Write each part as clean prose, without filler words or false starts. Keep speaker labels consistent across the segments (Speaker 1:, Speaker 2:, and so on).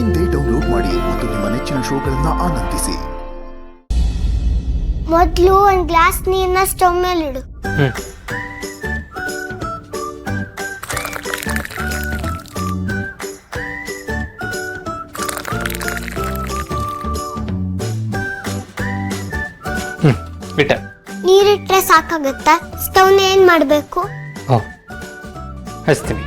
Speaker 1: ಇಂದೇ ಡೌನ್ಲೋಡ್ ಮಾಡಿ ಮತ್ತು ನಿಮ್ಮ ನೆಚ್ಚಿನ ಶೋಗಳನ್ನ ಆನಂದಿಸಿ.
Speaker 2: ಮೊದಲು ಒಂದು ಗ್ಲಾಸ್ ನೀರನ್ನ ಸ್ಟವ್ ಮೇಲೆ ಇಡು.
Speaker 3: ಬಿಟ್ಟೆ.
Speaker 2: ನೀರಿಟ್ರೆ ಸಾಕಾಗತ್ತಾ? ಸ್ಟವ್ನ ಏನ್ ಮಾಡ್ಬೇಕು?
Speaker 3: ಹಚ್ತೀನಿ.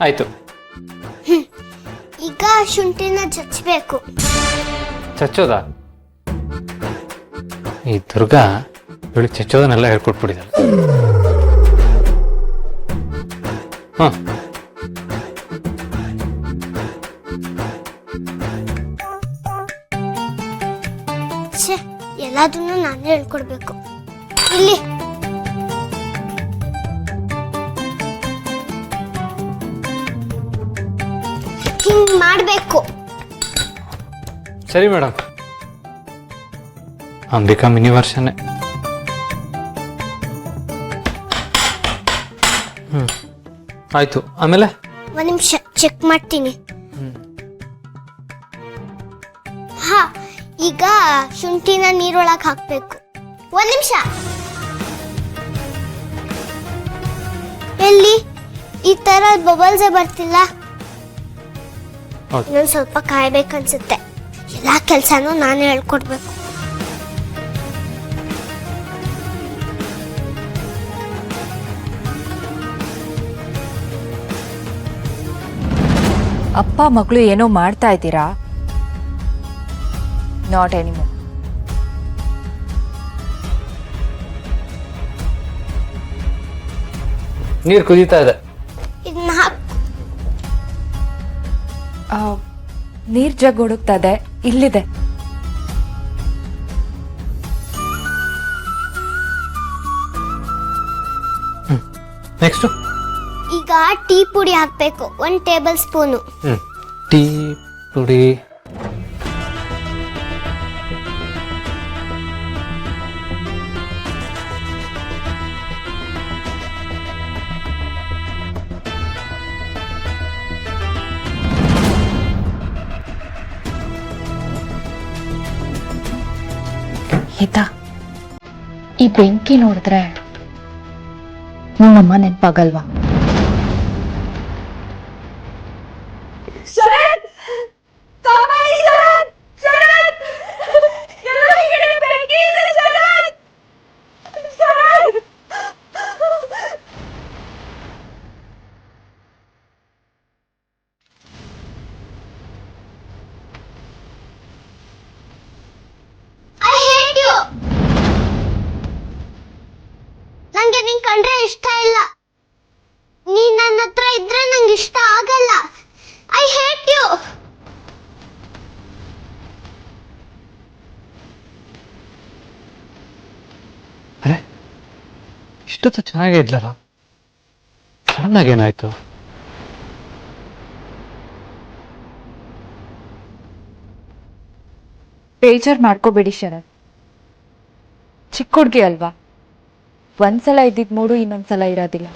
Speaker 3: ಆಯ್ತು.
Speaker 2: ಈಗ ಶುಂಠಿನ ಚಚ್ಚಬೇಕು.
Speaker 3: ಚಚ್ಚೋದ? ಈ ದುರ್ಗಾ ಇವಳಿಗೆ ಚಚ್ಚೋದನ್ನೆಲ್ಲ ಹೇಳ್ಕೊಟ್ಬಿಟ್ಟಿದ್ದಾಳೆ.
Speaker 2: ಎಲ್ಲದನ್ನು ನಾನೇ ಹೇಳ್ಕೊಡ್ಬೇಕು. ಇಲ್ಲಿ ಹಿಂಗ್ ಮಾಡ್ಬೇಕು.
Speaker 3: ಸರಿ ಮೇಡಮ್. ಅಂಬಿಕಾ ಮಿನಿ ವರ್ಷನ್ನೇ. ಆಯ್ತು. ಆಮೇಲೆ
Speaker 2: ಒಂದ್ ನಿಮಿಷ ಚೆಕ್ ಮಾಡ್ತೀನಿ. ಹಾ, ಈಗ ಶುಂಠಿನ ನೀರೊಳಗೆ ಹಾಕ್ಬೇಕು. ಒಂದ್ ನಿಮಿಷ. ಎಲ್ಲಿ ಈ ತರ ಬಬಲ್ಸ್ ಬರ್ತಿಲ್ಲ. ಇನ್ನೊಂದು ಸ್ವಲ್ಪ ಕಾಯ್ಬೇಕನ್ಸುತ್ತೆ. ಎಲ್ಲಾ ಕೆಲ್ಸನೂ ನಾನೇ ಹೇಳ್ಕೊಡ್ಬೇಕು.
Speaker 4: ಅಪ್ಪ ಮಗಳು ಏನೋ ಮಾಡ್ತಾ ಇದ್ದೀರಾ? Not anymore.
Speaker 3: ನೀರು ಕುದೀತಾ ಇದೆ.
Speaker 2: ಇದನ್ನ ಹಾಕ್.
Speaker 4: ನೀರ್ ಜಗ್ ಹುಡುಕ್ತಾ ಇದೆ. ಇಲ್ಲಿದೆ.
Speaker 3: ನೆಕ್ಸ್ಟ್
Speaker 2: ಈಗ ಟೀ ಪುಡಿ ಹಾಕ್ಬೇಕು. 1 ಟೇಬಲ್ ಸ್ಪೂನು.
Speaker 3: ಟೀ ಪುಡಿ.
Speaker 5: ಹಿತ, ಈ ಬೆಂಕಿ ನೋಡಿದ್ರೆ ನಮ್ಮಮ್ಮ ನೆನಪಾಗಲ್ವಾ?
Speaker 2: ನಂಗೆ ನಿನ್ ಕಂಡ್ರೆ ಇಷ್ಟ ಇಲ್ಲ. ನೀನ್ ನನ್ನ ಹತ್ರ ಇದ್ರೆ ನಂಗೆ ಇಷ್ಟ ಆಗಲ್ಲ. I hate you.
Speaker 3: ಅರೆ, ಇಷ್ಟೊತ್ತು ಚೆನ್ನಾಗೇ ಇದ್ಲಲ್ಲ, ಸಡನ್ ಆಗಿ ಏನಾಯ್ತು?
Speaker 4: ಬೇಜಾರ್ ಮಾಡ್ಕೋಬೇಡಿ ಶರತ್. ಚಿಕ್ಕ ಹುಡ್ಗಿ ಅಲ್ವಾ, ಒಂದ್ಸಲ ಇದ್ದಿದ್ ಮೂಡು ಇನ್ನೊಂದ್ಸಲ ಇರೋದಿಲ್ಲ.